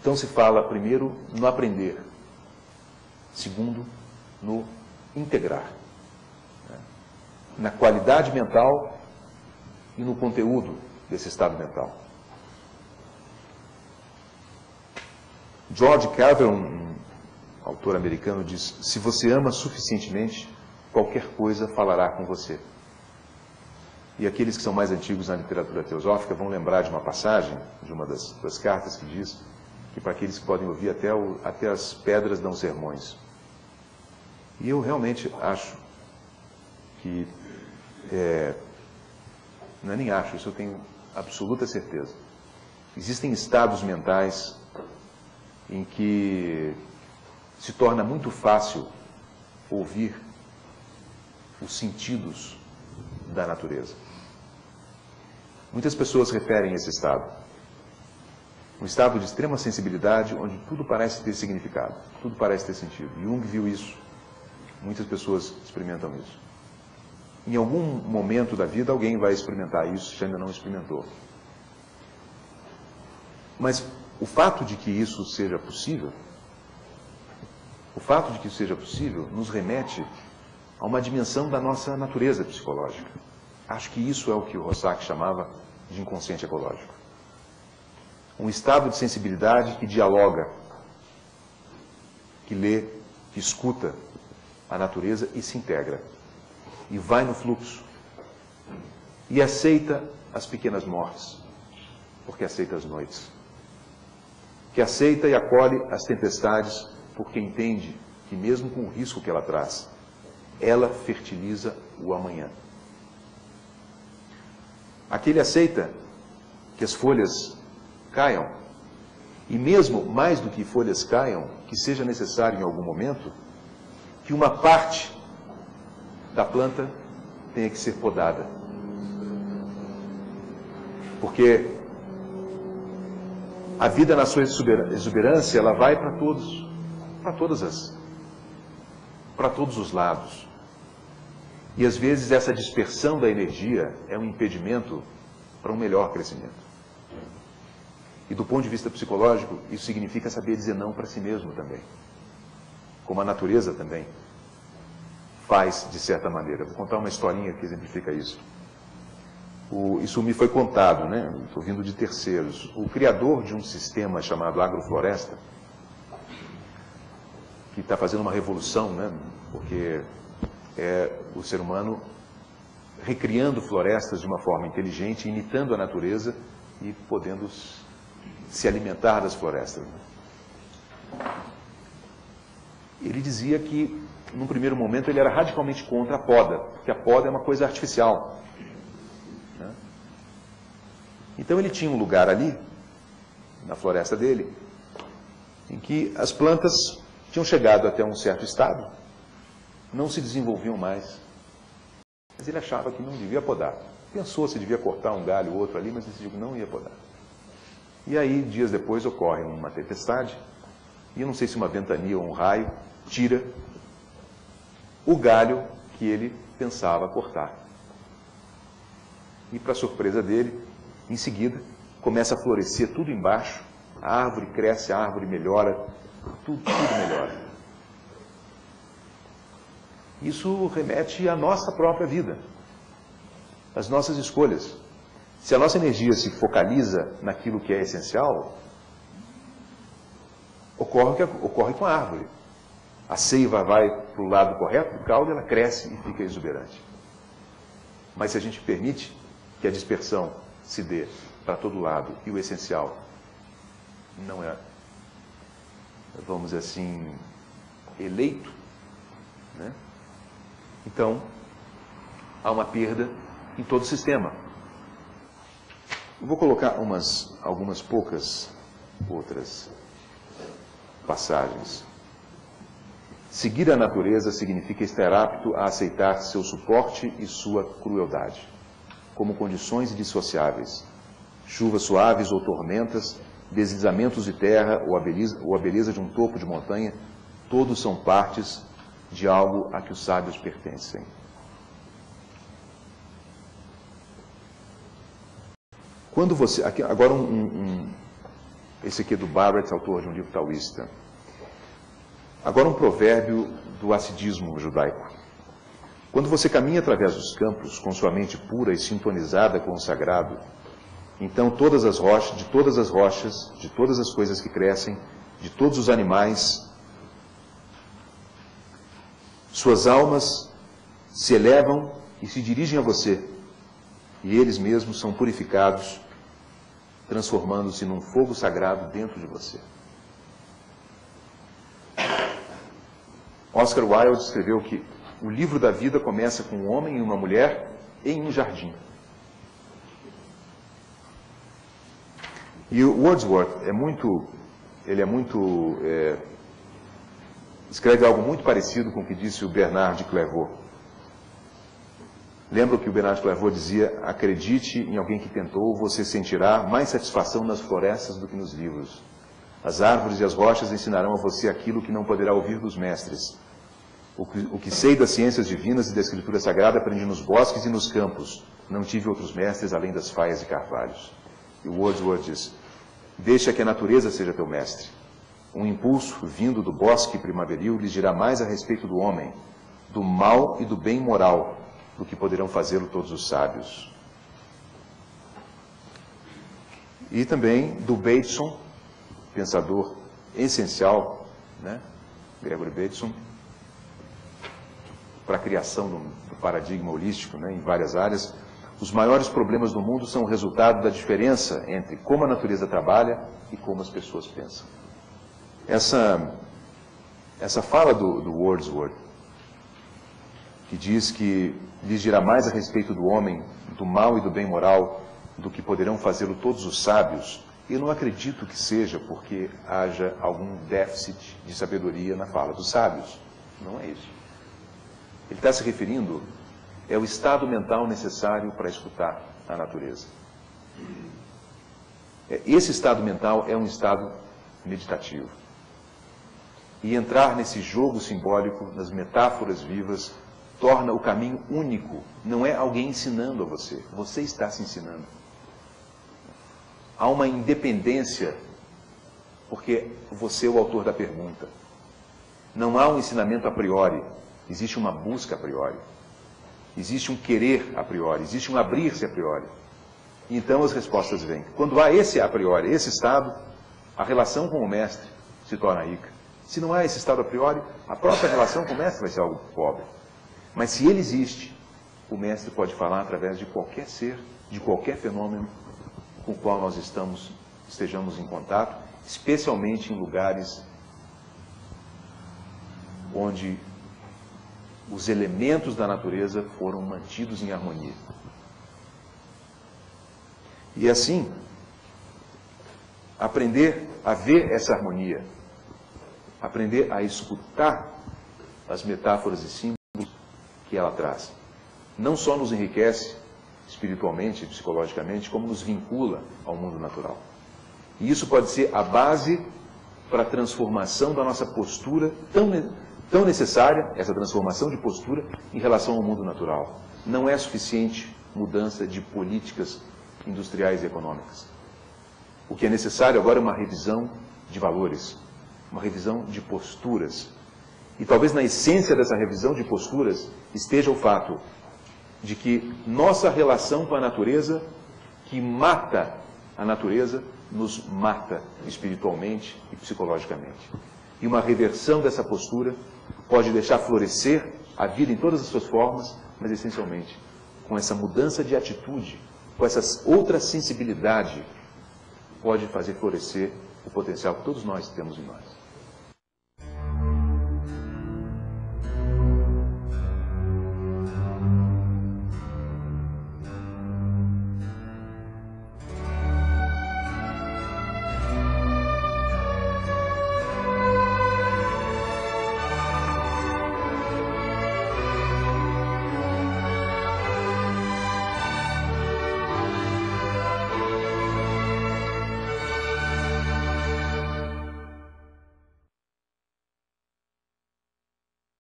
Então se fala, primeiro, no aprender. Segundo, no integrar. Na qualidade mental e no conteúdo desse estado mental. George Carver, um autor americano, diz: se você ama suficientemente, qualquer coisa falará com você. E aqueles que são mais antigos na literatura teosófica vão lembrar de uma passagem, de uma das cartas, que diz que para aqueles que podem ouvir até as pedras dão sermões. E eu realmente acho que, não é nem acho, isso eu tenho absoluta certeza. Existem estados mentais em que se torna muito fácil ouvir os sentidos da natureza. Muitas pessoas referem a esse estado. Um estado de extrema sensibilidade, onde tudo parece ter significado, tudo parece ter sentido. Jung viu isso. Muitas pessoas experimentam isso. Em algum momento da vida, alguém vai experimentar isso, se ainda não experimentou. Mas o fato de que isso seja possível, nos remete a uma dimensão da nossa natureza psicológica. Acho que isso é o que o Rorschach chamava de inconsciente ecológico. Um estado de sensibilidade que dialoga, que lê, que escuta a natureza e se integra. E vai no fluxo. E aceita as pequenas mortes, porque aceita as noites. Que aceita e acolhe as tempestades, porque entende que mesmo com o risco que ela traz, ela fertiliza o amanhã. Aquele aceita que as folhas caiam, e mesmo mais do que folhas caiam, que seja necessário em algum momento, que uma parte da planta tenha que ser podada. Porque a vida na sua exuberância, ela vai para todos, para todos os lados. E às vezes essa dispersão da energia é um impedimento para um melhor crescimento. E do ponto de vista psicológico, isso significa saber dizer não para si mesmo também. Como a natureza também faz, de certa maneira. Vou contar uma historinha que exemplifica isso. Isso me foi contado, né? Estou vindo de terceiros. O criador de um sistema chamado agrofloresta, que está fazendo uma revolução, né? Porque é o ser humano recriando florestas de uma forma inteligente, imitando a natureza e podendo se alimentar das florestas. Ele dizia que, num primeiro momento, ele era radicalmente contra a poda, porque a poda é uma coisa artificial. Então ele tinha um lugar ali, na floresta dele, em que as plantas tinham chegado até um certo estado, não se desenvolviam mais. Mas ele achava que não devia podar. Pensou se devia cortar um galho ou outro ali, mas decidiu que não ia podar. E aí, dias depois, ocorre uma tempestade, e eu não sei se uma ventania ou um raio tira o galho que ele pensava cortar. E, para surpresa dele, em seguida, começa a florescer tudo embaixo, a árvore cresce, a árvore melhora, tudo melhora. Isso remete à nossa própria vida, às nossas escolhas. Se a nossa energia se focaliza naquilo que é essencial, ocorre com a árvore. A seiva vai para o lado correto do caule, ela cresce e fica exuberante. Mas se a gente permite que a dispersão se dê para todo lado e o essencial não é, vamos dizer assim, eleito, né? Então, há uma perda em todo o sistema. Eu vou colocar algumas poucas outras passagens. Seguir a natureza significa estar apto a aceitar seu suporte e sua crueldade, como condições indissociáveis. Chuvas suaves ou tormentas, deslizamentos de terra ou a beleza de um topo de montanha, todos são partes de algo a que os sábios pertencem. Quando você... Aqui, agora Esse aqui é do Barrett, autor de um livro taoísta. Agora um provérbio do hassidismo judaico. Quando você caminha através dos campos, com sua mente pura e sintonizada com o sagrado, então de todas as rochas, de todas as coisas que crescem, de todos os animais, suas almas se elevam e se dirigem a você, e eles mesmos são purificados, transformando-se num fogo sagrado dentro de você. Oscar Wilde escreveu que o livro da vida começa com um homem e uma mulher em um jardim. E o Wordsworth escreve algo muito parecido com o que disse o Bernard de Clairvaux. Lembra que o Bernard de Clairvaux dizia: acredite em alguém que tentou, você sentirá mais satisfação nas florestas do que nos livros. As árvores e as rochas ensinarão a você aquilo que não poderá ouvir dos mestres. O que sei das ciências divinas e da escritura sagrada aprendi nos bosques e nos campos. Não tive outros mestres além das faias e carvalhos. E o Wordsworth diz: deixa que a natureza seja teu mestre. Um impulso vindo do bosque primaveril lhes dirá mais a respeito do homem, do mal e do bem moral, do que poderão fazê-lo todos os sábios. E também do Bateson, pensador essencial, né? Gregory Bateson, para a criação do paradigma holístico, né, em várias áreas. Os maiores problemas do mundo são o resultado da diferença entre como a natureza trabalha e como as pessoas pensam. Essa fala do Wordsworth, que diz que lhes dirá mais a respeito do homem, do mal e do bem moral, do que poderão fazê-lo todos os sábios, eu não acredito que seja porque haja algum déficit de sabedoria na fala dos sábios. Não é isso. Ele está se referindo ao estado mental necessário para escutar a natureza. Esse estado mental é um estado meditativo. E entrar nesse jogo simbólico, nas metáforas vivas, torna o caminho único. Não é alguém ensinando a você, você está se ensinando. Há uma independência, porque você é o autor da pergunta. Não há um ensinamento a priori, existe uma busca a priori. Existe um querer a priori, existe um abrir-se a priori. E então as respostas vêm. Quando há esse a priori, esse estado, a relação com o mestre se torna rica. Se não há esse estado a priori, a própria relação com o mestre vai ser algo pobre. Mas se ele existe, o mestre pode falar através de qualquer ser, de qualquer fenômeno com o qual nós estejamos em contato, especialmente em lugares onde os elementos da natureza foram mantidos em harmonia. E assim, aprender a ver essa harmonia, aprender a escutar as metáforas e símbolos que ela traz, não só nos enriquece espiritualmente, psicologicamente, como nos vincula ao mundo natural. E isso pode ser a base para a transformação da nossa postura tão necessária, essa transformação de postura em relação ao mundo natural. Não é suficiente mudança de políticas industriais e econômicas. O que é necessário agora é uma revisão de valores, uma revisão de posturas. E talvez na essência dessa revisão de posturas esteja o fato de que nossa relação com a natureza, que mata a natureza, nos mata espiritualmente e psicologicamente. E uma reversão dessa postura pode deixar florescer a vida em todas as suas formas, mas essencialmente com essa mudança de atitude, com essa outra sensibilidade, pode fazer florescer o potencial que todos nós temos em nós.